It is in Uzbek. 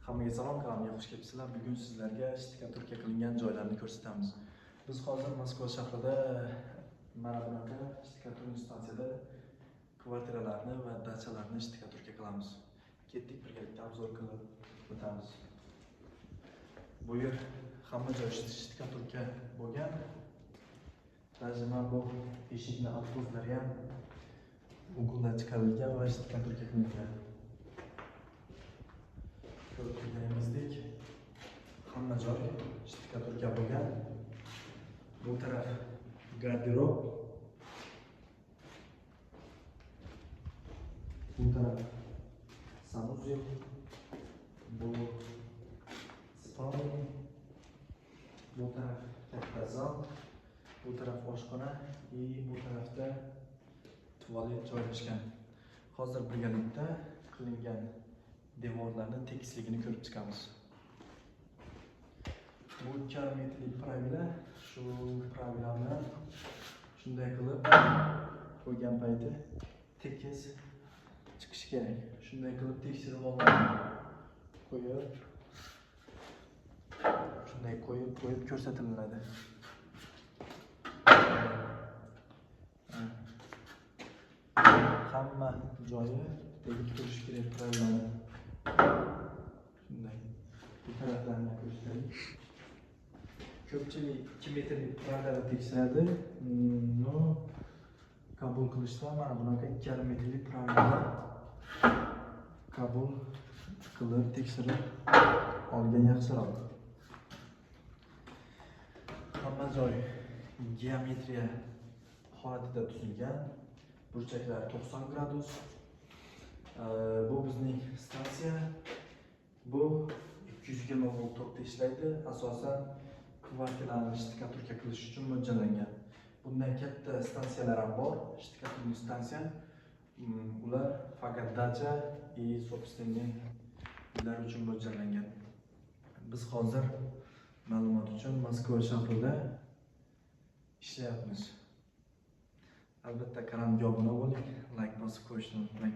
Hammaga salom, kanalimga xush kelibsizlar. Bugun sizlarga shtika-turka qilingan joylarni ko'rsatamiz. Biz hozir Moskva shahrida mana bunaqa shtika-turka stansiyada kvartiralarni va dachalarni shtika-turka qilamiz. Ketdik, birgalikda obzor qilib o'tamiz. Bu yer hamma joy shtika-turka bo'lgan. Даже mana bu eshikni avtobuslar ham uquldan chiqarilgan va shtika-turka qilingan. Ko'rib turganingizdek, hamma joy shtika-turka bo'lgan. Bu taraf garderob, bu taraf sanuzel, bu spalni, bu taraf katta zal, bu taraf oshxona va bu tarafda tualet joylashgan. Hozir birgalikda qilingan devorlarni tekisligini ko'rib chiqamiz. Bu 2,5 metrlik pravila, shu pravila bilan shunday qilib qo'ygan payti tekis chiqishi kerak. Shunday qilib tekshirib qo'yib, shunday qo'yib ko'rsatiladi. Hamma joyi tegib turishi kerak pravilani. Shunday. Bu taraflarni ko'rsataylik. Ko'pchilik 2 metrlik pravilani tekshiradi. Qabul qilishda mana bunaqa 2,5 metrlik pravilani qabul qilib tekshirib olgan yaxshiroq. Hamma joy geometriya holatida tuzilgan. Burchaklar 90 gradus. Bu bizning stansiya. Bu 220 volt tokda ishlaydi. Asosan kvartiralarni shtika-turka qilish uchun mo'ljallangan. Bundan katta stansiyalar ham bor. Shtika-turka stansiya. Ular faqat dacha va собственный uylar uchun mo'ljallangan. Biz hozir ma'lumot uchun Moskva shahrida ishlayapmiz. Albatta kanalga obuna bo'ling, like bosib qo'yishni unutmang.